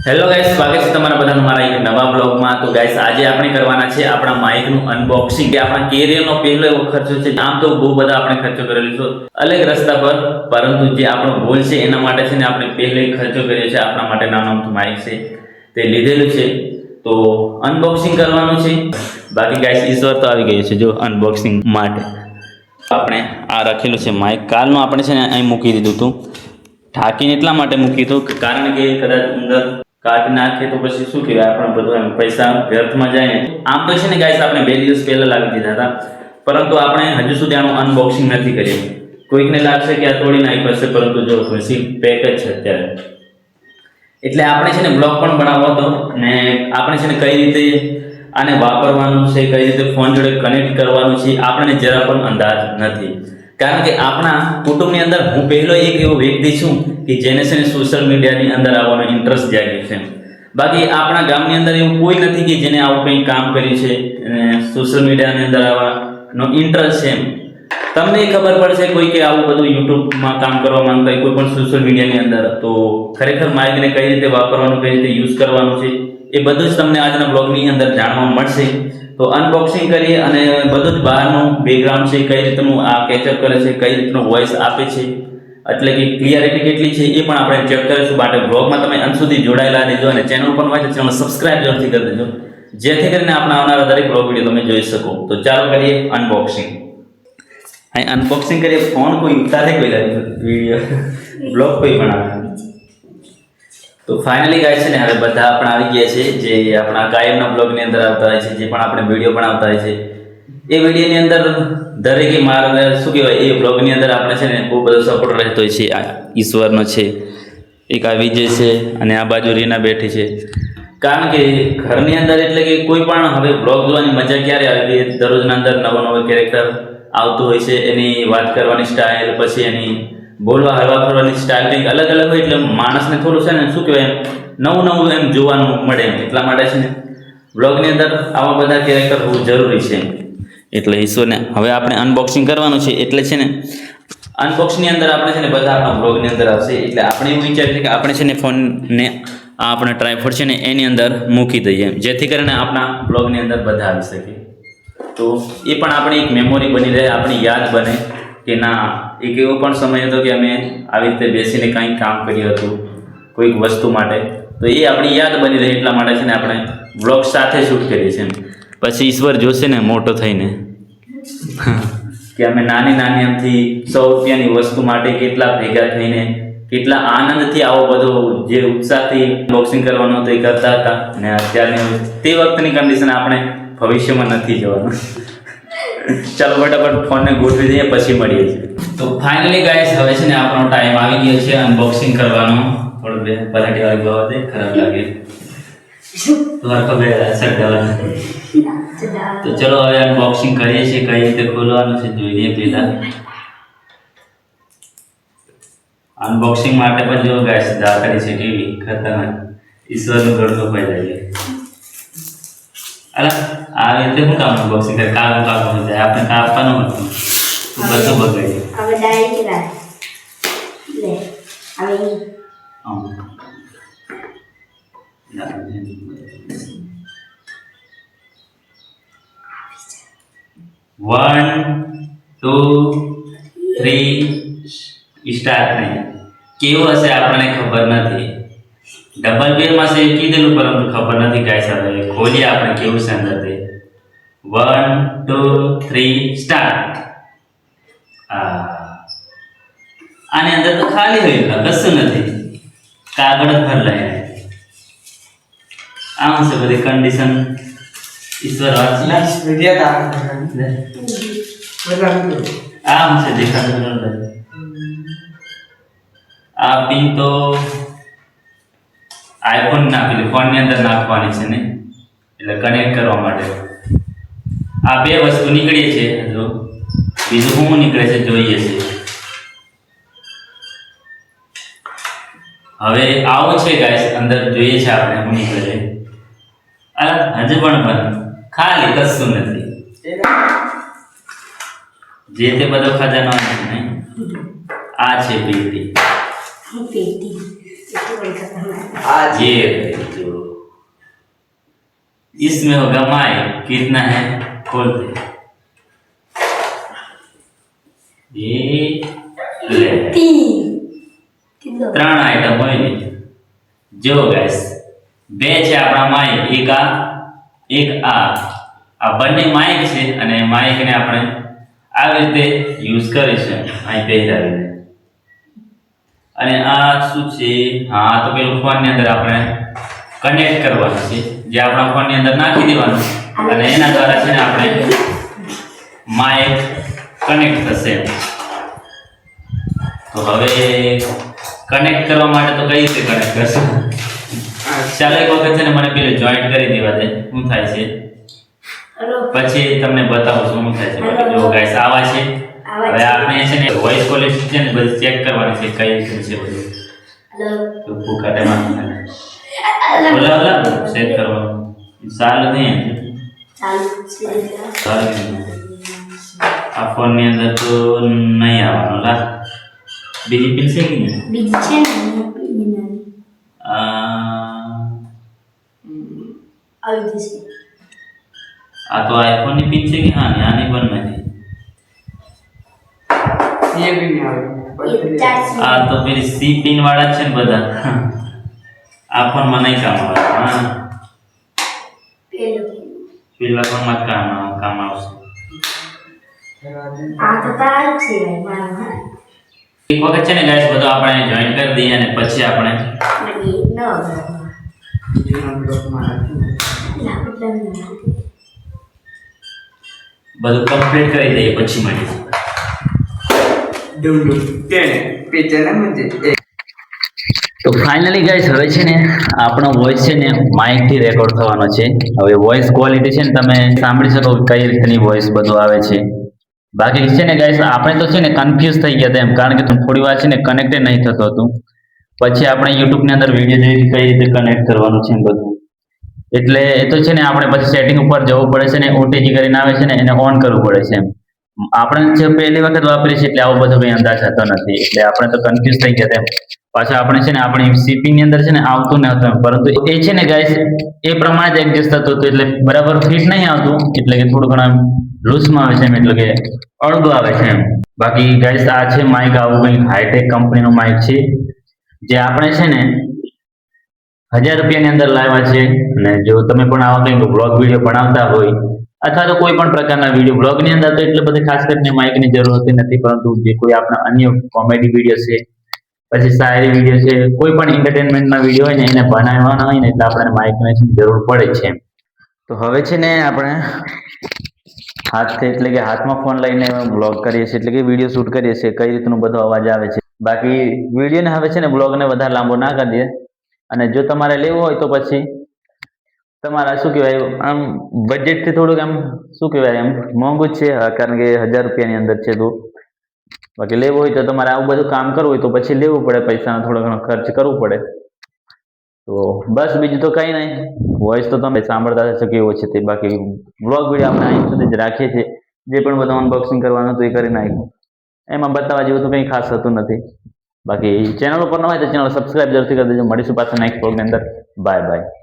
Hello guys, સ્વાગત છે તમારા બધાનું મારા એક નવા બ્લોગમાં. તો ગાઈસ, આજે આપણે કરવાના છે આપણા માઇકનું અનબોક્સિંગ. કે આપણા કેરિયરનો પહેલો એવો ખર્ચો છે. આમ તો બહુ બધા આપણે ખર્ચો કરેલો છે અલગ રસ્તા પર, પરંતુ જે આપણો ગોલ છે એના માટે છે ને આપણે પહેલો ખર્ચો કર્યો છે. આપણા માટે નાનું અમથું માઇક છે તે લીધેલું છે, તો અનબોક્સિંગ કરવાનું છે. બાકી ગાઈસ, ઈશ્વર તો આવી ગયો છે જો અનબોક્સિંગ માટે. આપણે આ રખેલું છે માઇક. કાલનું આપણે છે ને અહીં મૂકી દીધું હતું, ઢાંકીને એટલા માટે મૂકી હતું કારણ કે કદાચ અંદર કાઢી નાખે તો પછી શું કહેવાય, આપણે બધું એમ પૈસા વ્યર્થમાં જાય ને. આમ તો છે ને ગાઈસ, આપણે 2 દિવસ પહેલા લાવી દીધા હતા, પરંતુ આપણે હજુ સુધી આનું અનબોક્સિંગ નથી કર્યું. કોઈકને લાગશે કે આ તોડી નાખ્યું હશે, પરંતુ જો પછી પેક જ છે અત્યારે. એટલે આપણે છે ને બ્લોગ પણ બનાવવો હતો ને આપણે છે ને કઈ રીતે આને વાપરવાનું છે, કઈ રીતે ફોન જોડે કનેક્ટ કરવાનું છે, આપણને જરા પણ અંદાજ નથી. કારણ કે આપણા કુટુંબની અંદર હું પહેલો એક એવો વ્યક્તિ છું કે જેને છે ને સોશિયલ મીડિયાની અંદર આવવાનો ઇન્ટરેસ્ટ જાગ્યો છે. બાકી આપણા ગામની અંદર એવું કોઈ નથી કે જેને આવું કંઈ કામ કર્યું છે અને સોશિયલ મીડિયાની અંદર આવવાનો ઇન્ટરેસ્ટ છે. તમને ખબર પડશે કોઈ કે આવું બધું યુટ્યુબમાં કામ કરવા માંગતા હોય, કોઈ પણ સોશિયલ મીડિયાની અંદર, તો ખરેખર માઇકને કઈ રીતે વાપરવાનું, કઈ રીતે યુઝ કરવાનું છે, એ બધું જ તમને આજના બ્લોગની અંદર જાણવા મળશે. તો અનબોક્સિંગ કરીએ અને બધું જ બહારનું બેકગ્રાઉન્ડ છે, કઈ રીતનું આ કેચઅપ કરે છે, કઈ રીતનું વોઇસ આપે છે, એટલે કે ક્લિયરિટી કેટલી છે એ પણ આપણે ચેક કરીશું. માટે બ્લોગમાં તમે અંત સુધી જોડાયેલા રહેજો અને ચેનલ પર હોય તો ચેનલ સબસ્ક્રાઇબ જરૂરથી કરી દેજો, જેથી કરીને આપણે આવનારા દરેક બ્લોગ વિડીયો તમે જોઈ શકો. તો ચાલો કરીએ અનબોક્સિંગ. અહીં અનબોક્સિંગ કરીએ. ફોન કોઈ ઉતારે, કોઈ વિડીયો બ્લોગ કોઈ બનાવે. તો ફાઇનલી ગાઈસ છે ને હવે બધા આપણે આવી ગયા છે, જે આપણા કાયમના બ્લોગની અંદર આવતા હોય છે, જે પણ આપણે વિડીયો બનાવતા હોય છે એ વિડીયોની અંદર દરેકે મારા શું કહેવાય, એ બ્લોગની અંદર આપણે છે ને બહુ બધો સપોર્ટ રહેતો હોય છે. આ ઈશ્વરનો છે, એક આ વિજય છે અને આ બાજુ રીના બેઠી છે. કારણ કે ઘરની અંદર એટલે કે કોઈ પણ હવે બ્લોગ જોવાની મજા ક્યારે આવે કે દરરોજના અંદર નવો નવો કેરેક્ટર આવતું હોય છે, એની વાત કરવાની સ્ટાઇલ, પછી એની બોલવા હળવા ફરવાની સ્ટાઇલ કંઈક અલગ અલગ હોય, એટલે માણસને થોડું છે ને શું કહેવાય, નવું નવું એમ જોવાનું મળે. એટલા માટે છે ને બ્લોગની અંદર આવા બધા કેરેક્ટર હોવું જરૂરી છે. એટલે ઈશ્વરને હવે આપણે અનબોક્સિંગ કરવાનું છે. એટલે છે ને અનબોક્સની અંદર આપણે છે ને બધા આપણા બ્લોગની અંદર આવશે. એટલે આપણે એવું વિચારીએ છે કે આપણે છે ને ફોનને આ આપણા ટ્રાયપોડ છે ને એની અંદર મૂકી દઈએ, જેથી કરીને આપણા બ્લોગની અંદર બધા આવી શકે. તો એ પણ આપણી એક મેમોરી બની રહે, આપણી યાદ બને કે ના, એક એવો પણ સમય હતો કે અમે આવી રીતે બેસીને કંઈક કામ કર્યું હતું કોઈક વસ્તુ માટે, તો એ આપણી યાદ બની રહે. એટલા માટે છે ને આપણે બ્લોગ સાથે શૂટ કરીએ છીએ. પછી ઈશ્વર જોશે ને મોટો થઈને કે અમે નાની નાની એમથી 100 રૂપિયાની વસ્તુ માટે કેટલા ભેગા થઈને કેટલા આનંદથી આવો બધો જે ઉત્સાહથી બોક્સિંગ કરવાનું હતું એ કરતા હતા. અને અત્યારની તે વખતની કન્ડિશન આપણે ભવિષ્યમાં નથી જવાનું. ચાલો ફટાફટ ફોનને ગોઠવી દઈએ, પછી મળીએ છીએ. તો ફાઇનલી ગાઈસ, હવે છે ને આપણો ટાઈમ આવી ગયો છે અનબોક્સિંગ કરવાનો. થોડું બે પરાઠી વાળી બાબતે ખરાબ લાગે તો ચલો હવે અનબોક્સિંગ કરીએ છીએ. કઈ રીતે ખોલવાનું છે જોઈએ પહેલા. અનબોક્સિંગ માટે પણ જો ગાઈસ દાખલી છે કેવી ખતરનાક. ઈશ્વરનું ઘડતો ફાઈ જાય. અરે આ રીતે શું કામ અનબોક્સિંગ કરે? કામ કામ જાય, આપણે કાપવાનું હતું, બધું બગડી હવે ડાયરેક્ટ રાખ લે. હવે 1 2 3 સ્ટાર્ટ. નહીં કેવું હશે આપણને ખબર નથી. ડબલ બેરમાં છે કીધેલું, પરંતુ ખબર નથી ગાઈસ. હવે ખોલીએ આપણે કેવું છે અંદર તે. 1 2 3 સ્ટાર્ટ. આની અંદર તો ખાલી હોય, કશું નથી, કાગળ જ ભરેલા. આમ છે બધી કન્ડિશન. ઈશ્વર વાંચી આમ છે દેખાતું. આ પિન તો આઈફોન નાખેલી ફોનની અંદર નાખવાની છે ને, એટલે કનેક્ટ કરવા માટે. આ 2 વસ્તુ નીકળી છે. જો બીજું શું નીકળે છે જોઈએ છે. હવે આવું છે ગાઈસ, અંદર જોઈએ છે આપણે શું નીકળે છે. હજુ પણ બંધ, ખાલી કશું નથી. જે તે બધો ખજાનો છે ને. આ છે પેટી. પેટી थोड़ी खतरनाक। आज ये जो इसमें होगा माइक कितना है खोल दे ये ले 3 ત્રણ આઈટમ હોય ને જો ગાઈસ બે છે આપણા માઇક એક આ બંને માઇક છે અને માઇકને આપણે આવી રીતે યુઝ કરીશું અહીં પહેરાવીને અને આ શું છે હા આ તો પેલું ફોનની અંદર આપણે કનેક્ટ કરવાનું છે જે આપણા ફોનની અંદર નાખી દેવાનું અને એના દ્વારા છે ને આપણે માઇક કનેક્ટ થશે તો હવે કનેક્ટ કરવા માટે તો કઈ રીતે કનેક્ટ કરશું ચાલો એક વખત છે ને મને પેલું જોઈન્ટ કરી દેવા દે શું થાય છે हेलो પછી તમને બતાવું શું થાય છે બાકી જો ગાઈસ આવા છે હવે આપણે છે ને વોઇસ ક્વોલિટી છે ને બધી ચેક કરવાની છે કઈ રીતે છે બધું हेलो તો ભૂખાટેમાં બોલા બોલા સેટ કરવાનું સારું નહીં चालू से સારું નહીં. આ ફોનની અંદર તો નહીં આવવાનું લા બીજી પિન છે કે નહીં बीच है ना बीना आई दिस આ તો આઈફોન ની પિન છે કે હા ને આની પણ નથી ये भी नहीं आवे ये चार આ તો પેલી સી પિન વાળા જ છે ને બધા આ ફોનમાં નહીં કામ આવે હા पेलो પેલા ફોનમાં કામ આવશે आ तो तार से है मारा એક વખત છે ને ગાઈસ બધું આપણે જોઈન કરી દઈએ અને પછી આપણે लगी न ये हम लोग मारा ना मतलब બધું કમ્પ્લીટ કરી દઈએ પછી મળીશું डुडू तेने पेचना म्हणजे તો ફાઇનલી ગાઈસ હવે છે ને આપણો વોઇસ છે ને માઇક થી રેકોર્ડ થવાનો છે હવે વોઇસ ક્વોલિટી છે ને તમે સાંભળી શકો કે કઈ રીતની વોઇસ બધું આવે છે બાકી છે ને ગાઈસ આપણે તો છે ને કન્ફ્યુઝ થઈ ગયા હતા એમ કારણ કે થોડી વાર છે ને કનેક્ટ નહીં થતું હતું પછી આપણે YouTube ની અંદર વિડીયો જોઈ કઈ રીતે કનેક્ટ કરવાનું છે બધું એટલે એ તો છે ને આપણે પછી સેટિંગ ઉપર જવું પડે છે ને ઓટીજી કરીને આવે છે ને એને ઓન કરવું પડે છે એમ આપણે જે પહેલી વખત વાપરીએ છીએ એટલે આવો બધો કંઈ અંદાજ થતો નથી એટલે આપણે તો કન્ફ્યુઝ થઈ ગયા તેમ પાછા આપણે છે ને આપણી સીપિંગ ની અંદર છે ને આવતું ન હતું પરંતુ એ છે ને ગાઈસ એ પ્રમાણે જ એડજસ્ટ થતું હતું એટલે બરાબર ફિટ નહીં આવતું એટલે કે થોડું ઘણું લૂઝમાં આવે છે એમ એટલે કે અડધું આવે છે એમ બાકી ગાઈસ આ છે માઇક આવું કંઈક હાઈટેક કંપનીનું માઇક છે જે આપણે છે ને 1000 રૂપિયાની અંદર લાવ્યા છે અને જો તમે પણ આવા કંઈક બ્લોગ વિડીયો બનાવતા હોય અથવા તો કોઈ પણ પ્રકારના વિડીયો બ્લોગની અંદર તો એટલે બધી ખાસ કરીને માઇકની જરૂર હોતી નથી પરંતુ જે કોઈ આપણા અન્ય કોમેડી વિડીયો છે પછી શાયરી વિડીયો છે કોઈ પણ એન્ટરટેનમેન્ટના વિડીયો હોય ને એને બનાવવાના હોય ને એટલે આપણે માઇકની જરૂર પડે છે તો હવે છે ને આપણે હાથથી એટલે કે હાથમાં ફોન લઈને બ્લોગ કરીએ છીએ એટલે કે વિડીયો શૂટ કરીએ છીએ કઈ રીતનું બધો અવાજ આવે છે બાકી વિડીયોને હવે છે ને બ્લોગને વધારે લાંબો ના કરી દે અને જો તમારે લેવું હોય તો પછી તમારા શું કહેવાય આમ બજેટથી થોડુંક આમ શું કહેવાય એમ મોંઘું જ છે કારણ કે 1000 રૂપિયાની અંદર છે તો બાકી લેવું હોય તો તમારે આવું બધું કામ કરવું હોય તો પછી લેવું પડે પૈસાનો થોડો ઘણો ખર્ચ કરવું પડે તો બસ બીજું તો કંઈ નહીં વોઇસ તો તમે સાંભળતા હશો કેવો છે તે બાકી બ્લોગ વિડીયો આપણે અહીં સુધી જ રાખીએ છીએ જે પણ બધું અનબોક્સિંગ કરવાનું હતું એ કરી નાખ્યું એમાં બતાવવા જેવું તો કંઈ ખાસ થતું નથી બાકી ચેનલ ઉપર ન હોય તો ચેનલ સબસ્ક્રાઇબ જરૂરથી કરી દેજો મળીશું પાછા નેક્સ્ટ બ્લોગની અંદર બાય બાય